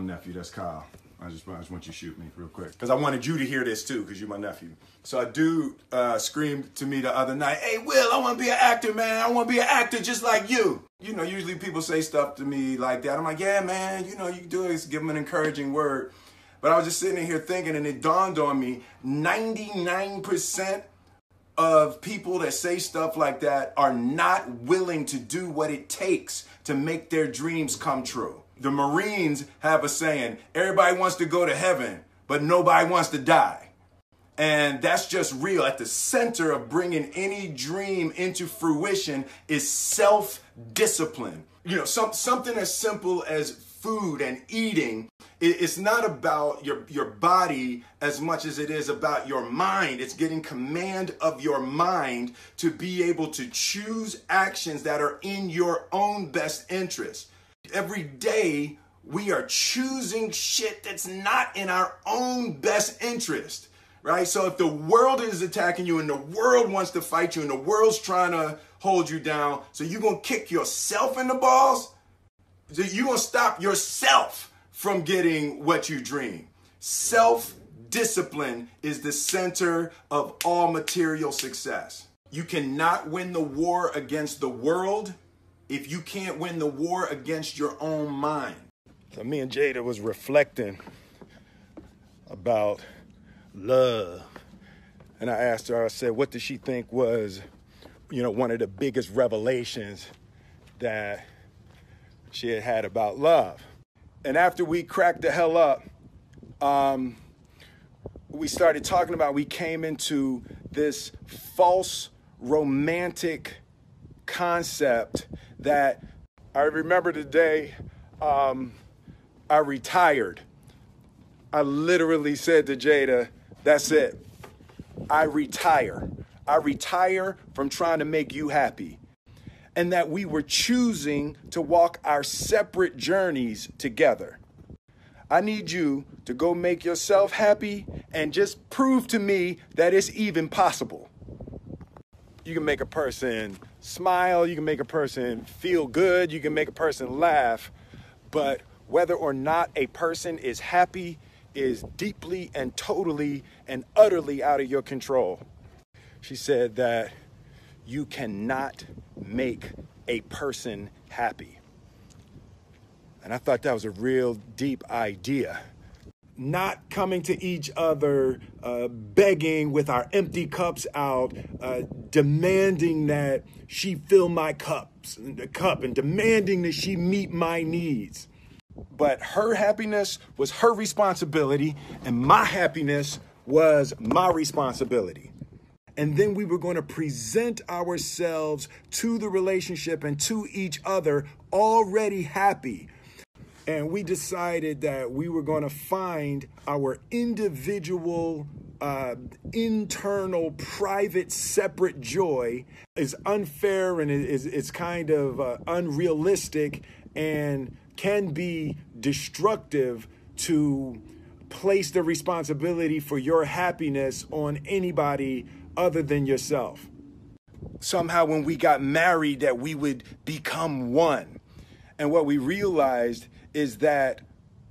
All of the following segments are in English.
nephew. That's Kyle. I just want you to shoot me real quick. Because I wanted you to hear this too, because you're my nephew. So a dude screamed to me the other night, "Hey, Will, I want to be an actor, man. I want to be an actor just like you." You know, usually people say stuff to me like that. I'm like, yeah, man, you know, you can do it. Give them an encouraging word. But I was just sitting in here thinking, and it dawned on me, 99% of people that say stuff like that are not willing to do what it takes to make their dreams come true. The Marines have a saying, everybody wants to go to heaven, but nobody wants to die. And that's just real. At the center of bringing any dream into fruition is self-discipline. You know, something as simple as food and eating. It's not about your body as much as it is about your mind. It's getting command of your mind to be able to choose actions that are in your own best interest. Every day, we are choosing shit that's not in our own best interest, right? So if the world is attacking you and the world wants to fight you and the world's trying to hold you down, so you're going to kick yourself in the balls? So you're going to stop yourself from getting what you dream. Self-discipline is the center of all material success. You cannot win the war against the world if you can't win the war against your own mind. So me and Jada was reflecting about love. And I asked her, I said, what did she think was, you know, one of the biggest revelations that she had about love? And after we cracked the hell up, we started talking about, we came into this false romantic concept that I remember the day I retired. I literally said to Jada, that's it. I retire. I retire from trying to make you happy. And that we were choosing to walk our separate journeys together. I need you to go make yourself happy and just prove to me that it's even possible. You can make a person smile, you can make a person feel good, you can make a person laugh, but whether or not a person is happy is deeply and totally and utterly out of your control. She said that you cannot make a person happy. And I thought that was a real deep idea. Not coming to each other, begging with our empty cups out, demanding that she fill my cup and demanding that she meet my needs. But her happiness was her responsibility and my happiness was my responsibility. And then we were going to present ourselves to the relationship and to each other already happy. And we decided that we were going to find our individual, internal, private, separate joy is unfair and it's kind of unrealistic and can be destructive to place the responsibility for your happiness on anybody other than yourself. Somehow when we got married that we would become one. And what we realized is that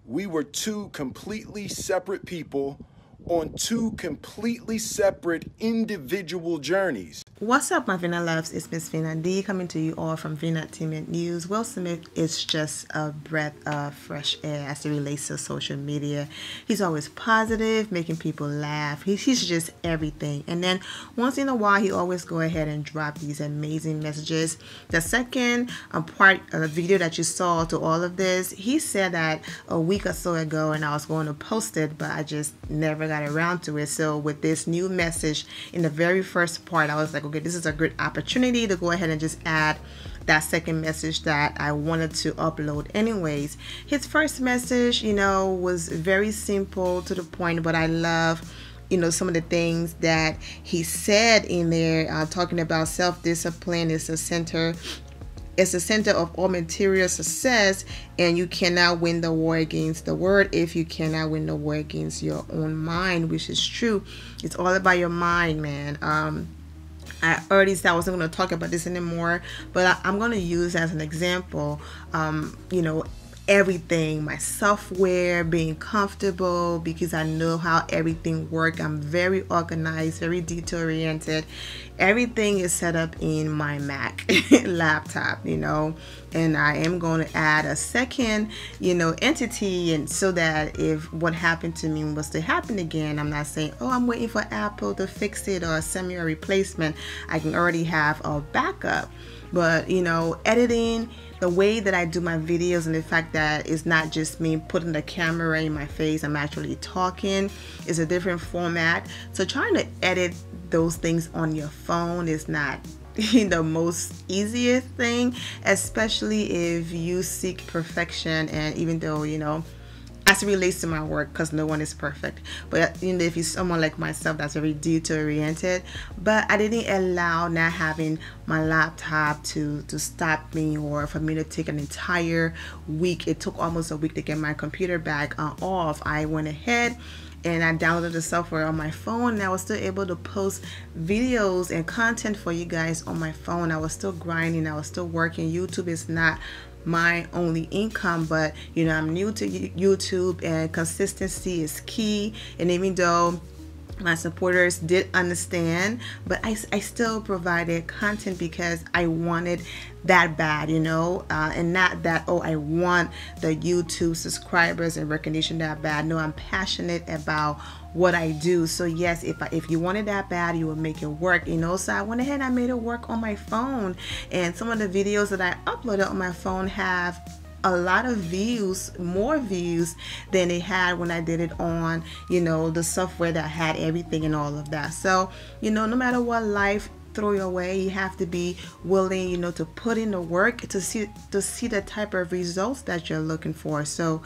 we were two completely separate people on two completely separate individual journeys. What's up, my Vina loves? It's Miss Vina D coming to you all from Vina Entertainment News. Will Smith is just a breath of fresh air as it relates to social media. He's always positive, making people laugh. He's just everything. And then once in a while, he always go ahead and drop these amazing messages. The second part of the video that you saw to all of this, he said that a week or so ago, and I was going to post it, but I just never got around to it. So with this new message in the very first part, I was like, okay, this is a good opportunity to go ahead and just add that second message that I wanted to upload anyways. His first message, you know, was very simple to the point, but I love, you know, some of the things that he said in there, talking about self-discipline is the center. It's the center of all material success, and you cannot win the war against the world if you cannot win the war against your own mind, which is true. It's all about your mind, man. I already said I wasn't going to talk about this anymore, but I'm going to use as an example, you know, everything, my software, being comfortable, because I know how everything works. I'm very organized, very detail oriented. Everything is set up in my Mac laptop, and I am going to add a second, entity, and so that if what happened to me was to happen again, I'm not saying, oh, I'm waiting for Apple to fix it or send me a replacement. I can already have a backup. But editing, the way that I do my videos, and the fact that it's not just me putting the camera in my face, I'm actually talking, is a different format. So trying to edit those things on your phone is not the most easiest thing, especially if you seek perfection. And even though as it relates to my work, because no one is perfect, but if you're someone like myself that's very detail oriented, but I didn't allow not having my laptop to stop me, or for me to take an entire week. It took almost a week to get my computer back off. I went ahead and I downloaded the software on my phone, and I was still able to post videos and content for you guys on my phone. I was still grinding, I was still working. YouTube is not my only income, but I'm new to YouTube, and consistency is key. And even though my supporters did understand, but I still provided content because I wanted that bad, and not that, oh, I want the YouTube subscribers and recognition that bad. No, I'm passionate about what I do. So yes, if you wanted that bad, you would make it work, so I went ahead and I made it work on my phone. And some of the videos that I uploaded on my phone have a lot of views, more views than they had when I did it on the software that had everything and all of that. So no matter what life throw your way, you have to be willing to put in the work to see the type of results that you're looking for. So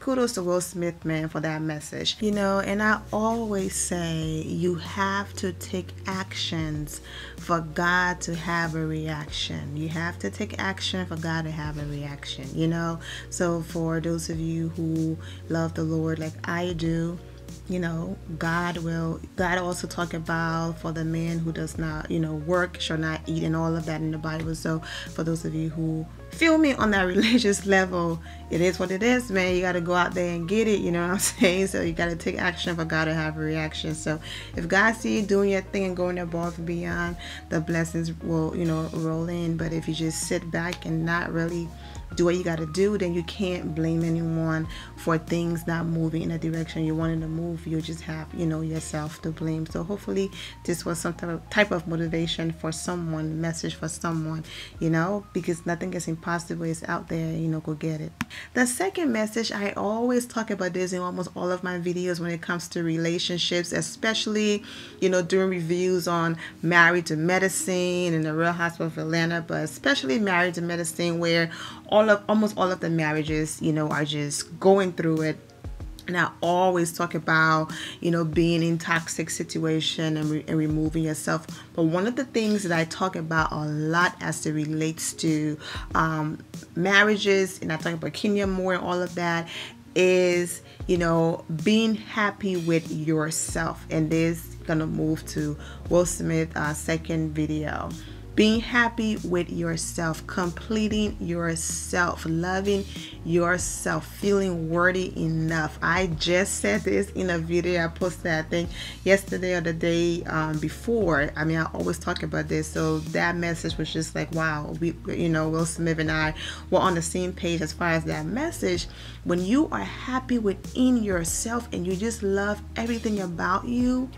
kudos to Will Smith, man, for that message. And I always say you have to take actions for God to have a reaction. You have to take action for God to have a reaction, So for those of you who love the Lord like I do, God also talk about, for the man who does not, work shall not eat, and all of that in the Bible. So for those of you who feel me on that religious level, it is what it is, man. You got to go out there and get it, you know what I'm saying? So you got to take action for God to have a reaction. So if God see you doing your thing and going above and beyond, the blessings will, roll in. But if you just sit back and not really do what you got to do, then you can't blame anyone for things not moving in the direction you wanted to move. You just have, yourself to blame. So hopefully this was some type of motivation for someone, message for someone, because nothing is impossible. It's out there, go get it. The second message, I always talk about this in almost all of my videos when it comes to relationships, especially, doing reviews on Married to Medicine and The Real Housewives of Atlanta, but especially Married to Medicine, where almost all of the marriages, are just going through it. And I always talk about, being in toxic situation and removing yourself. But one of the things that I talk about a lot as it relates to marriages, and I talk about Kenya Moore and all of that, is, being happy with yourself. And this is going to move to Will Smith's second video. Being happy with yourself, completing yourself, loving yourself, feeling worthy enough. I just said this in a video I posted, I think yesterday or the day before. I always talk about this. So that message was just like, wow, Will Smith and I were on the same page as far as that message. When you are happy within yourself and you just love everything about you,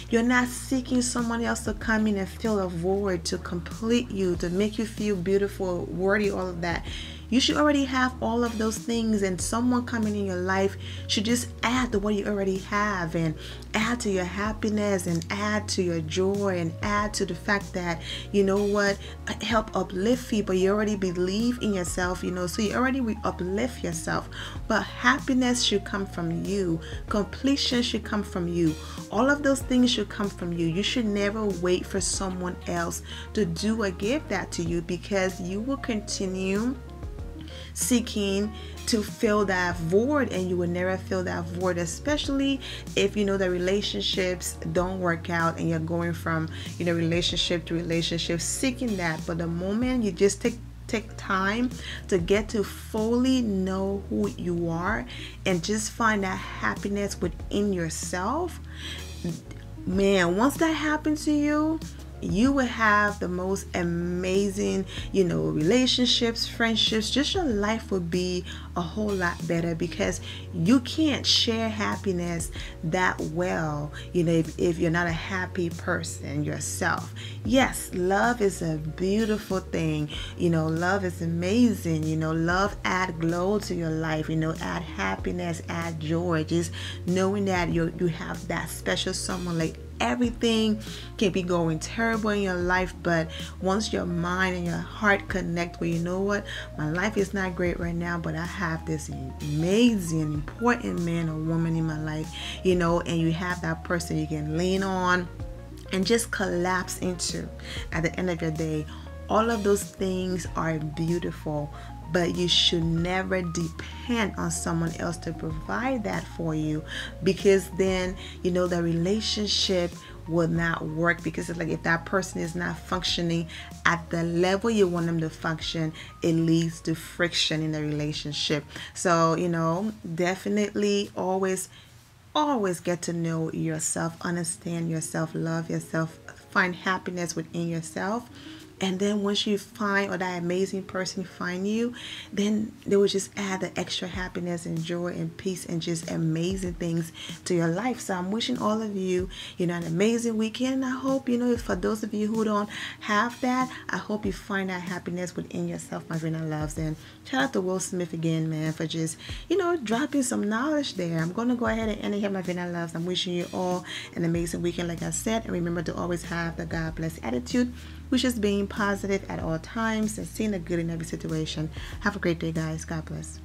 you're not seeking someone else to come in and fill a void, to complete you, to make you feel beautiful, worthy, all of that. You should already have all of those things, and someone coming in your life should just add to what you already have, and add to your happiness, and add to your joy, and add to the fact that, help uplift people. You already believe in yourself, so you already uplift yourself. But happiness should come from you. Completion should come from you. All of those things should come from you. You should never wait for someone else to do or give that to you, because you will continue seeking to fill that void, and you will never fill that void, especially if the relationships don't work out and you're going from relationship to relationship seeking that. But the moment you just take take time to get to fully know who you are and just find that happiness within yourself, man, once that happens to you, you will have the most amazing, relationships, friendships. Just your life will be a whole lot better, because you can't share happiness that well, if you're not a happy person yourself. Yes, love is a beautiful thing. Love is amazing. Love add glow to your life, add happiness, add joy. Just knowing that you have that special someone. Like, everything can be going terrible in your life, but once your mind and your heart connect, well, you know what, my life is not great right now, but I have this amazing, important man or woman in my life, and you have that person you can lean on and just collapse into at the end of your day. All of those things are beautiful, but you should never depend on someone else to provide that for you, because then, the relationship will not work, because it's like, if that person is not functioning at the level you want them to function, it leads to friction in the relationship. So, definitely always get to know yourself, understand yourself, love yourself, find happiness within yourself. And then once you find, or that amazing person find you, then they will just add the extra happiness and joy and peace and just amazing things to your life. So I'm wishing all of you, an amazing weekend. I hope, for those of you who don't have that, I hope you find that happiness within yourself, my Vina loves. And shout out to Will Smith again, man, for just, dropping some knowledge there. I'm going to go ahead and end it here, my Vina loves. I'm wishing you all an amazing weekend, like I said. And remember to always have the God bless attitude, which is being positive at all times and seeing the good in every situation. Have a great day, guys. God bless.